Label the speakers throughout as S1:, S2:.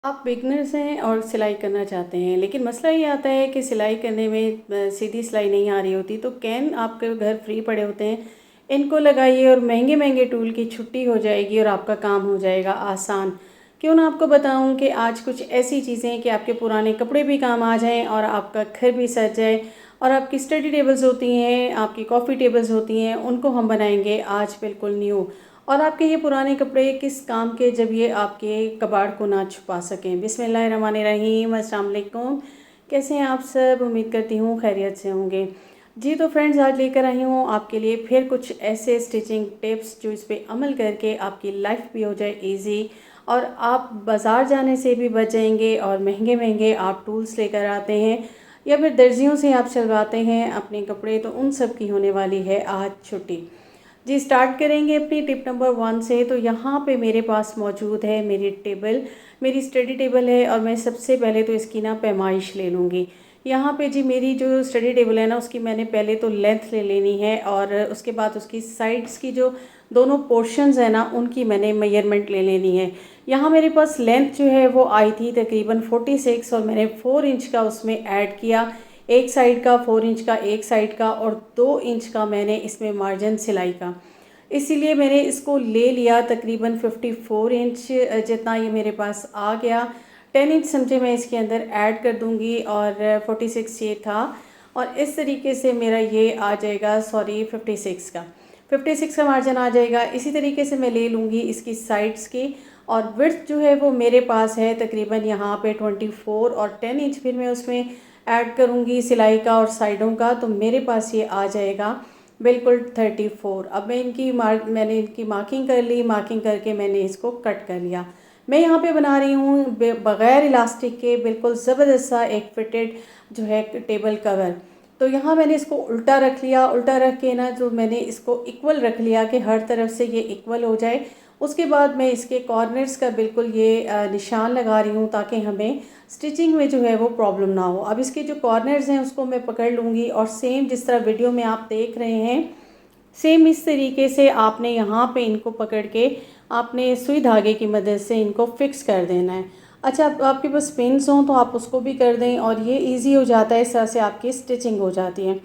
S1: आप बिगनर्स हैं और सिलाई करना चाहते हैं, लेकिन मसला ये आता है कि सिलाई करने में सीधी सिलाई नहीं आ रही होती। तो कैन आपके घर फ्री पड़े होते हैं, इनको लगाइए और महंगे महंगे टूल की छुट्टी हो जाएगी और आपका काम हो जाएगा आसान। क्यों ना आपको बताऊं कि आज कुछ ऐसी चीज़ें कि आपके पुराने कपड़े भी काम आ जाएं और आपका घर भी सज जाए। और आपकी स्टडी टेबल्स होती हैं, आपकी कॉफ़ी टेबल्स होती हैं, उनको हम बनाएंगे आज बिल्कुल न्यू। और आपके ये पुराने कपड़े किस काम के जब ये आपके कबाड़ को ना छुपा सकें। बिस्मिल्लाहिर्रहमानिर्रहीम, अस्सलाम वालेकुम। कैसे हैं आप सब? उम्मीद करती हूँ खैरियत से होंगे। जी तो फ्रेंड्स, आज लेकर आई हूँ आपके लिए फिर कुछ ऐसे स्टिचिंग टिप्स जो इस पे अमल करके आपकी लाइफ भी हो जाए इजी और आप बाज़ार जाने से भी बच जाएंगे। और महंगे महंगे आप टूल्स लेकर आते हैं या फिर दर्जियों से आप सिलवाते हैं अपने कपड़े, तो उन सब की होने वाली है आज छुट्टी। जी स्टार्ट करेंगे अपनी टिप नंबर 1 से। तो यहाँ पे मेरे पास मौजूद है मेरी टेबल, मेरी स्टडी टेबल है। और मैं सबसे पहले तो इसकी ना पैमाइश ले लूँगी। यहाँ पे जी मेरी जो स्टडी टेबल है ना, उसकी मैंने पहले तो लेंथ ले लेनी है और उसके बाद उसकी साइड्स की जो दोनों पोर्शंस है ना, उनकी मैंने मेजरमेंट ले लेनी है। यहाँ मेरे पास लेंथ जो है वो आई थी तकरीबन 46 और मैंने 4 इंच का उसमें ऐड किया। एक साइड का 4 इंच का, एक साइड का, और 2 इंच का मैंने इसमें मार्जिन सिलाई का। इसीलिए मैंने इसको ले लिया तकरीबन 54 इंच जितना ये मेरे पास आ गया। 10 इंच समझे मैं इसके अंदर ऐड कर दूंगी और 46 ये था। और इस तरीके से मेरा ये आ जाएगा, सॉरी 56 का मार्जिन आ जाएगा। इसी तरीके से मैं ले लूँगी इसकी साइड्स की। और विड्थ जो है वो मेरे पास है तकरीबन यहाँ पे 24 और 10 इंच फिर मैं उसमें ऐड करूँगी सिलाई का और साइडों का, तो मेरे पास ये आ जाएगा बिल्कुल 34। अब मैंने इनकी मार्किंग कर ली। मार्किंग करके मैंने इसको कट कर लिया। मैं यहाँ पे बना रही हूँ बग़ैर इलास्टिक के बिल्कुल ज़बरदस्त सा एक फिटेड जो है टेबल कवर। तो यहाँ मैंने इसको उल्टा रख लिया। उल्टा रख के ना जो मैंने इसको इक्वल रख लिया कि हर तरफ से ये इक्वल हो जाए। उसके बाद मैं इसके कॉर्नर्स का बिल्कुल ये निशान लगा रही हूँ ताकि हमें स्टिचिंग में जो है वो प्रॉब्लम ना हो। अब इसके जो कॉर्नर्स हैं उसको मैं पकड़ लूँगी और सेम जिस तरह वीडियो में आप देख रहे हैं, सेम इस तरीके से आपने यहाँ पे इनको पकड़ के आपने सुई धागे की मदद से इनको फिक्स कर देना है। अच्छा, आपके पास पिन्स हों तो आप उसको भी कर दें और ये इजी हो जाता है। इस तरह से आपकी स्टिचिंग हो जाती है।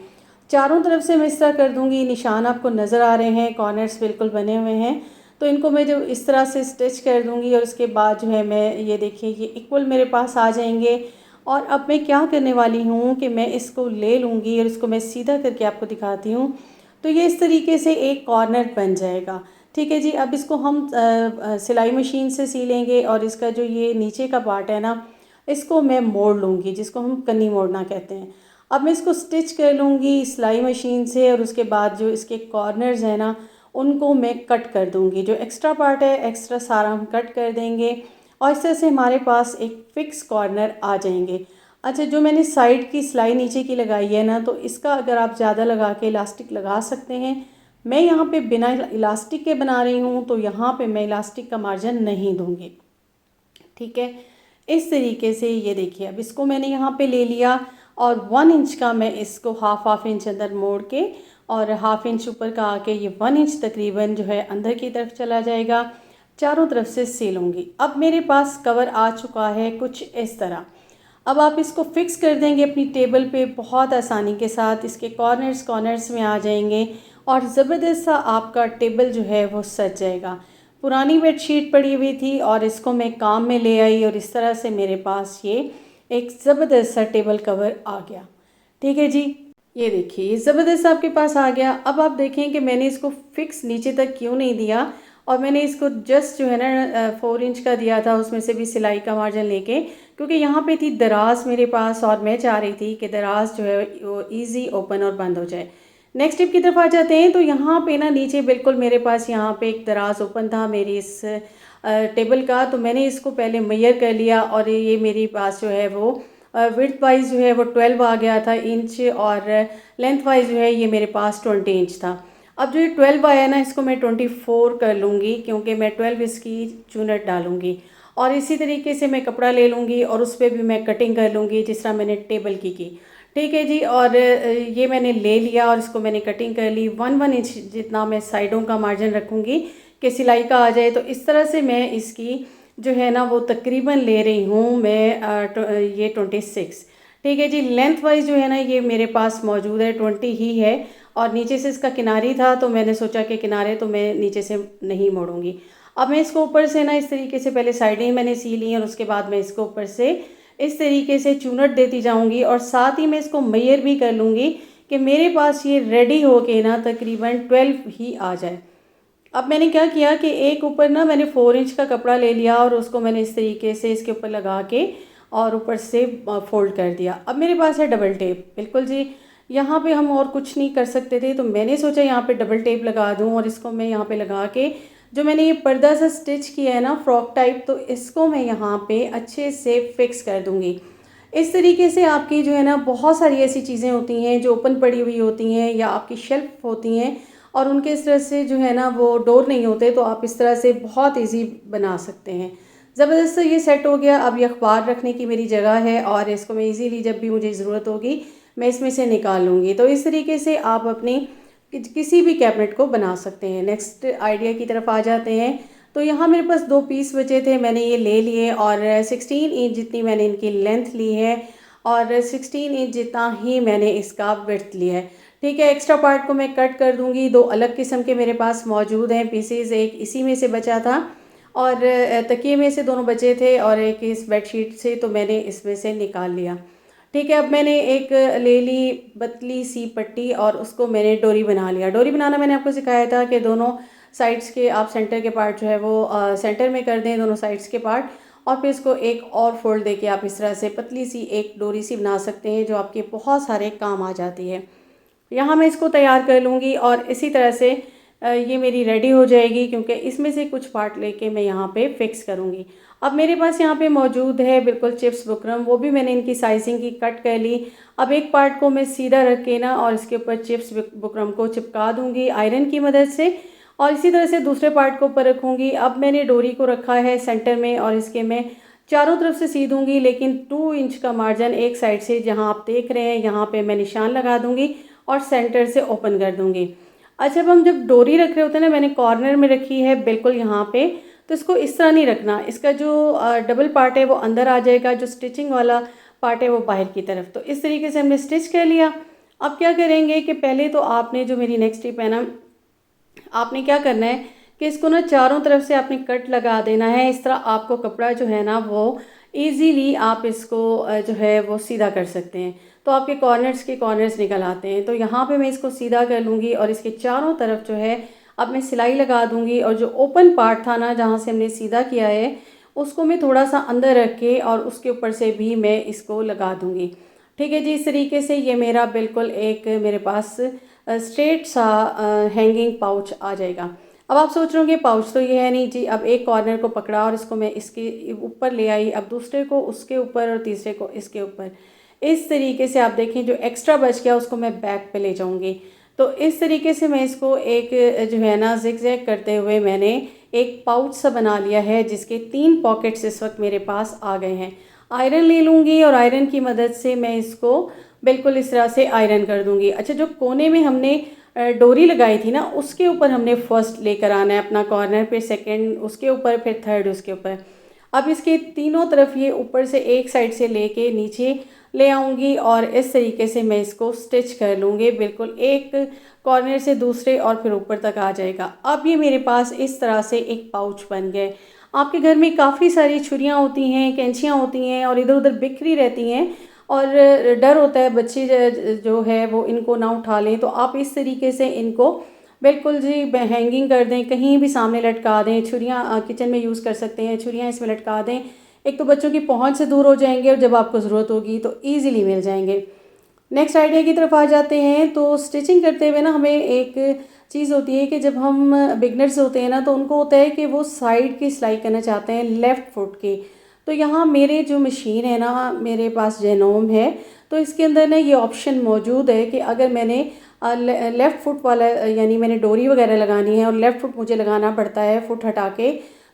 S1: चारों तरफ से मैं इस तरह कर दूँगी। निशान आपको नज़र आ रहे हैं, कॉर्नर्स बिल्कुल बने हुए हैं। तो इनको मैं जो इस तरह से स्टिच कर दूँगी और उसके बाद जो है मैं ये देखिए ये इक्वल मेरे पास आ जाएंगे। और अब मैं क्या करने वाली हूँ कि मैं इसको ले लूँगी और इसको मैं सीधा करके आपको दिखाती हूँ। तो ये इस तरीके से एक कॉर्नर बन जाएगा। ठीक है जी। अब इसको हम सिलाई मशीन से सी लेंगे और इसका जो ये नीचे का पार्ट है ना, इसको मैं मोड़ लूँगी, जिसको हम कन्नी मोड़ना कहते हैं। अब मैं इसको स्टिच कर लूँगी सिलाई मशीन से और उसके बाद जो इसके कॉर्नर्स हैं ना, उनको मैं कट कर दूँगी। जो एक्स्ट्रा पार्ट है एक्स्ट्रा सारा हम कट कर देंगे और इस तरह से हमारे पास एक फ़िक्स कॉर्नर आ जाएंगे। अच्छा, जो मैंने साइड की सिलाई नीचे की लगाई है ना, तो इसका अगर आप ज़्यादा लगा के इलास्टिक लगा सकते हैं। मैं यहाँ पे बिना इलास्टिक के बना रही हूँ, तो यहाँ पे मैं इलास्टिक का मार्जिन नहीं दूँगी। ठीक है, इस तरीके से ये देखिए अब इसको मैंने यहाँ पे ले लिया और 1 इंच का मैं इसको हाफ इंच अंदर मोड़ के और हाफ इंच ऊपर का आके ये 1 इंच तकरीबन जो है अंदर की तरफ चला जाएगा। चारों तरफ से सिलूँगी। अब मेरे पास कवर आ चुका है कुछ इस तरह। अब आप इसको फिक्स कर देंगे अपनी टेबल पे बहुत आसानी के साथ। इसके कॉर्नर्स में आ जाएंगे और ज़बरदस्त सा आपका टेबल जो है वो सज जाएगा। पुरानी बेडशीट पड़ी हुई थी और इसको मैं काम में ले आई और इस तरह से मेरे पास ये एक ज़बरदस्त सा टेबल कवर आ गया। ठीक है जी, ये देखिए ये ज़बरदस्त आपके पास आ गया। अब आप देखें कि मैंने इसको फिक्स नीचे तक क्यों नहीं दिया और मैंने इसको जस्ट जो है ना 4 इंच का दिया था, उसमें से भी सिलाई का मार्जिन लेके, क्योंकि यहाँ पे थी दराज मेरे पास और मैं चाह रही थी कि दराज जो है वो ईज़ी ओपन और बंद हो जाए। नेक्स्ट टिप की तरफ आ जाते हैं। तो यहाँ पे ना नीचे बिल्कुल मेरे पास यहाँ पे एक दराज ओपन था मेरी इस टेबल का। तो मैंने इसको पहले मेजर कर लिया और ये मेरे पास जो है वो विड्थ वाइज जो है वो 12 आ गया था इंच और लेंथ वाइज जो है ये मेरे पास 20 इंच था। अब जो ये 12 आया ना, इसको मैं 24 कर लूँगी क्योंकि मैं 12 इसकी चूनट डालूँगी। और इसी तरीके से मैं कपड़ा ले लूँगी और उस पर भी मैं कटिंग कर लूँगी जिस तरह मैंने टेबल की। ठीक है जी। और ये मैंने ले लिया और इसको मैंने कटिंग कर ली। 1 इंच जितना मैं साइडों का मार्जिन रखूँगी कि सिलाई का आ जाए। तो इस तरह से मैं इसकी जो है ना वो तकरीबन ले रही हूँ मैं ये 26। ठीक है जी। लेंथ वाइज जो है ना ये मेरे पास मौजूद है 20 ही है, और नीचे से इसका किनारी था तो मैंने सोचा कि किनारे तो मैं नीचे से नहीं मोड़ूंगी। अब मैं इसको ऊपर से ना इस तरीके से पहले साइडें मैंने सी ली हैं, और उसके बाद मैं इसको ऊपर से इस तरीके से चूनट देती जाऊंगी, और साथ ही मैं इसको मेयर भी कर लूँगी कि मेरे पास ये रेडी हो के ना तकरीबन 12 ही आ जाए। अब मैंने क्या किया कि एक ऊपर ना मैंने 4 इंच का कपड़ा ले लिया, और उसको मैंने इस तरीके से इसके ऊपर लगा के और ऊपर से फोल्ड कर दिया। अब मेरे पास है डबल टेप। बिल्कुल जी, यहाँ पे हम और कुछ नहीं कर सकते थे, तो मैंने सोचा यहाँ पे डबल टेप लगा दूँ, और इसको मैं यहाँ पे लगा के जो मैंने ये पर्दा सा स्टिच किया है ना फ्रॉक टाइप, तो इसको मैं यहाँ पे अच्छे से फिक्स कर दूँगी। इस तरीके से आपकी जो है ना बहुत सारी ऐसी चीज़ें होती हैं जो ओपन पड़ी हुई होती हैं या आपकी शेल्फ होती हैं, और उनके इस तरह से जो है ना वो डोर नहीं होते, तो आप इस तरह से बहुत इजी बना सकते हैं। ज़बरदस्त ये सेट हो गया। अब ये अखबार रखने की मेरी जगह है, और इसको मैं इजीली जब भी मुझे ज़रूरत होगी मैं इसमें से निकाल लूँगी। तो इस तरीके से आप अपनी किसी भी कैबिनेट को बना सकते हैं। नेक्स्ट आइडिया की तरफ आ जाते हैं। तो यहाँ मेरे पास 2 पीस बचे थे, मैंने ये ले लिए, और 16 इंच जितनी मैंने इनकी लेंथ ली है, और 16 इंच जितना ही मैंने इसका विड्थ लिया है। ठीक है। एक्स्ट्रा पार्ट को मैं कट कर दूंगी। 2 अलग किस्म के मेरे पास मौजूद हैं पीसेस, एक इसी में से बचा था, और तकिए में से दोनों बचे थे, और एक इस बेडशीट से, तो मैंने इसमें से निकाल लिया। ठीक है। अब मैंने एक ले ली पतली सी पट्टी, और उसको मैंने डोरी बना लिया। डोरी बनाना मैंने आपको सिखाया था कि दोनों साइड्स के आप सेंटर के पार्ट जो है वो सेंटर में कर दें, दोनों साइड्स के पार्ट, और फिर इसको एक और फोल्ड देके आप इस तरह से पतली सी एक डोरी सी बना सकते हैं जो आपके बहुत सारे काम आ जाती है। यहाँ मैं इसको तैयार कर लूँगी, और इसी तरह से ये मेरी रेडी हो जाएगी, क्योंकि इसमें से कुछ पार्ट लेके मैं यहाँ पे फिक्स करूँगी। अब मेरे पास यहाँ पे मौजूद है बिल्कुल चिप्स बुकरम, वो भी मैंने इनकी साइजिंग की कट कर ली। अब एक पार्ट को मैं सीधा रख के ना और इसके ऊपर चिप्स बुकरम को चिपका दूँगी आयरन की मदद से, और इसी तरह से दूसरे पार्ट को ऊपर रखूँगी। अब मैंने डोरी को रखा है सेंटर में, और इसके मैं चारों तरफ से सी दूँगी, लेकिन 2 इंच का मार्जिन एक साइड से जहाँ आप देख रहे हैं यहाँ पे मैं निशान लगा दूँगी, और सेंटर से ओपन कर दूँगी। अच्छा, अब हम जब डोरी रख रहे होते हैं ना, मैंने कॉर्नर में रखी है बिल्कुल यहाँ पे, तो इसको इस तरह नहीं रखना। इसका जो डबल पार्ट है वो अंदर आ जाएगा, जो स्टिचिंग वाला पार्ट है वो बाहर की तरफ। तो इस तरीके से हमने स्टिच कर लिया। अब क्या करेंगे कि पहले तो आपने जो मेरी नेक्स्ट टिप है ना, आपने क्या करना है कि इसको ना चारों तरफ से आपने कट लगा देना है। इस तरह आपको कपड़ा जो है ना वो इजीली आप इसको जो है वो सीधा कर सकते हैं। तो आपके कॉर्नर्स के कॉर्नर्स निकल आते हैं। तो यहाँ पे मैं इसको सीधा कर लूँगी, और इसके चारों तरफ जो है अब मैं सिलाई लगा दूँगी, और जो ओपन पार्ट था ना जहाँ से हमने सीधा किया है उसको मैं थोड़ा सा अंदर रख के और उसके ऊपर से भी मैं इसको लगा दूँगी। ठीक है जी। इस तरीके से ये मेरा बिल्कुल एक मेरे पास स्ट्रेट सा हैंगिंग पाउच आ जाएगा। अब आप सोच रहे होंगे पाउच तो ये है नहीं जी। अब एक कॉर्नर को पकड़ा और इसको मैं इसके ऊपर ले आई, अब दूसरे को उसके ऊपर और तीसरे को इसके ऊपर। इस तरीके से आप देखें जो एक्स्ट्रा बच गया उसको मैं बैक पे ले जाऊंगी। तो इस तरीके से मैं इसको एक जो है ना जिग-जैग करते हुए मैंने एक पाउच सा बना लिया है, जिसके 3 पॉकेट्स इस वक्त मेरे पास आ गए हैं। आयरन ले लूँगी, और आयरन की मदद से मैं इसको बिल्कुल इस तरह से आयरन कर दूँगी। अच्छा, जो कोने में हमने डोरी लगाई थी ना उसके ऊपर हमने फर्स्ट लेकर आना है अपना कॉर्नर, फिर सेकंड उसके ऊपर, फिर थर्ड उसके ऊपर। अब इसके तीनों तरफ ये ऊपर से एक साइड से लेके नीचे ले आऊँगी, और इस तरीके से मैं इसको स्टिच कर लूँगी। बिल्कुल एक कॉर्नर से दूसरे और फिर ऊपर तक आ जाएगा। अब ये मेरे पास इस तरह से एक पाउच बन गए। आपके घर में काफ़ी सारी छुरियाँ होती हैं, कैंचियाँ होती हैं, और इधर उधर बिखरी रहती हैं, और डर होता है बच्चे जो है वो इनको ना उठा लें। तो आप इस तरीके से इनको बिल्कुल जी हैंगिंग कर दें, कहीं भी सामने लटका दें। छुरियाँ किचन में यूज़ कर सकते हैं, छुरियाँ इसमें लटका दें। एक तो बच्चों की पहुंच से दूर हो जाएंगे, और जब आपको ज़रूरत होगी तो ईज़िली मिल जाएंगे। नेक्स्ट आइडिया की तरफ आ जाते हैं। तो स्टिचिंग करते हुए ना हमें एक चीज़ होती है कि जब हम बिगनर्स होते हैं ना, तो उनको होता है कि वो साइड की सिलाई करना चाहते हैं लेफ़्ट फुट की। तो यहाँ मेरे जो मशीन है ना, मेरे पास जेनोम है, तो इसके अंदर ना ये ऑप्शन मौजूद है कि अगर मैंने लेफ़्ट फुट वाला यानी मैंने डोरी वगैरह लगानी है और लेफ़्ट फुट मुझे लगाना पड़ता है फुट हटा के,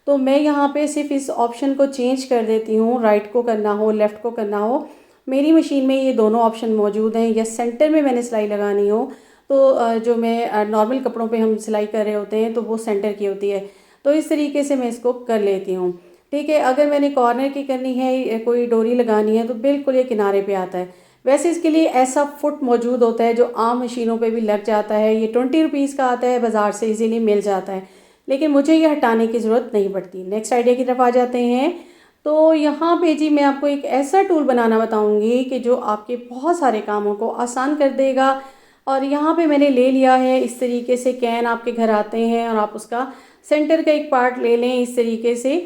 S1: तो मैं यहाँ पे सिर्फ इस ऑप्शन को चेंज कर देती हूँ, राइट को करना हो लेफ़्ट को करना हो। मेरी मशीन में ये दोनों ऑप्शन मौजूद हैं। या सेंटर में मैंने सिलाई लगानी हो, तो जो मैं नॉर्मल कपड़ों पे हम सिलाई कर रहे होते हैं तो वो सेंटर की होती है। तो इस तरीके से मैं इसको कर लेती हूँ। ठीक है। अगर मैंने कॉर्नर की करनी है या कोई डोरी लगानी है तो बिल्कुल ये किनारे पे आता है। वैसे इसके लिए ऐसा फुट मौजूद होता है जो आम मशीनों पे भी लग जाता है, ये 20 रुपीज़ का आता है, बाज़ार से इजीली मिल जाता है, लेकिन मुझे ये हटाने की ज़रूरत नहीं पड़ती। नेक्स्ट आइडिया की तरफ आ जाते हैं। तो यहाँ पे जी मैं आपको एक ऐसा टूल बनाना बताऊँगी कि जो आपके बहुत सारे कामों को आसान कर देगा। और यहाँ पे मैंने ले लिया है इस तरीके से, कैन आपके घर आते हैं और आप उसका सेंटर का एक पार्ट ले लें इस तरीके से।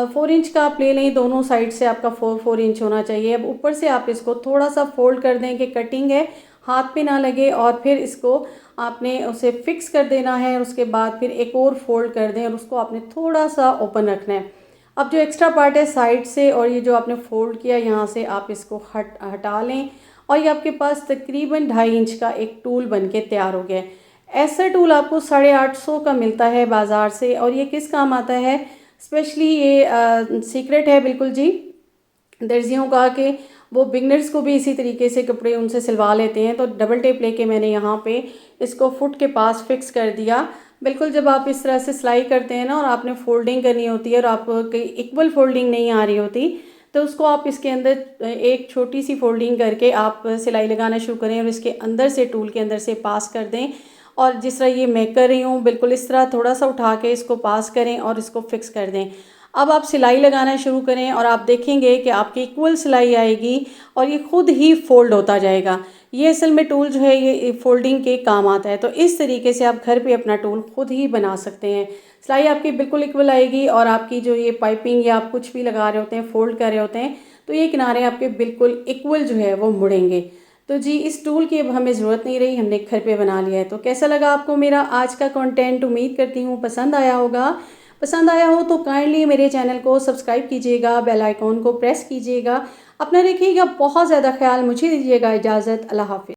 S1: 4 इंच का आप ले लें, दोनों साइड से आपका 4-4 इंच होना चाहिए। अब ऊपर से आप इसको थोड़ा सा फोल्ड कर दें कि कटिंग है हाथ पे ना लगे, और फिर इसको आपने उसे फिक्स कर देना है। और उसके बाद फिर एक और फोल्ड कर दें और उसको आपने थोड़ा सा ओपन रखना है। अब जो एक्स्ट्रा पार्ट है साइड से और ये जो आपने फोल्ड किया यहाँ से, आप इसको हटा लें और ये आपके पास तकरीबन 2.5 इंच का एक टूल बन के तैयार हो गया है। ऐसा टूल आपको 850 का मिलता है बाज़ार से, और ये किस काम आता है, स्पेशली ये सीक्रेट है बिल्कुल जी दर्जियों का, कि वो बिगनर्स को भी इसी तरीके से कपड़े उनसे सिलवा लेते हैं। तो डबल टेप लेके मैंने यहाँ पे इसको फुट के पास फिक्स कर दिया। बिल्कुल जब आप इस तरह से सिलाई करते हैं ना और आपने फोल्डिंग करनी होती है और आपको इक्वल फोल्डिंग नहीं आ रही होती, तो उसको आप इसके अंदर एक छोटी सी फोल्डिंग करके आप सिलाई लगाना शुरू करें और इसके अंदर से, टूल के अंदर से पास कर दें। और जिस तरह ये मैं कर रही हूँ बिल्कुल इस तरह थोड़ा सा उठा के इसको पास करें और इसको फिक्स कर दें। अब आप सिलाई लगाना शुरू करें और आप देखेंगे कि आपकी इक्वल सिलाई आएगी और ये खुद ही फोल्ड होता जाएगा। ये असल में टूल जो है ये फोल्डिंग के काम आता है। तो इस तरीके से आप घर पे अपना टूल खुद ही बना सकते हैं। सिलाई आपकी बिल्कुल इक्वल आएगी और आपकी जो ये पाइपिंग या आप कुछ भी लगा रहे होते हैं, फोल्ड कर रहे होते हैं, तो ये किनारे आपके बिल्कुल इक्वल जो है वो मुड़ेंगे। तो जी इस टूल की अब हमें ज़रूरत नहीं रही, हमने घर पे बना लिया है। तो कैसा लगा आपको मेरा आज का कंटेंट? उम्मीद करती हूँ पसंद आया होगा। पसंद आया हो तो काइंडली मेरे चैनल को सब्सक्राइब कीजिएगा, बेल आइकॉन को प्रेस कीजिएगा। अपना रखिएगा बहुत ज़्यादा ख्याल। मुझे दीजिएगा इजाज़त। अल्लाह हाफ़िज़।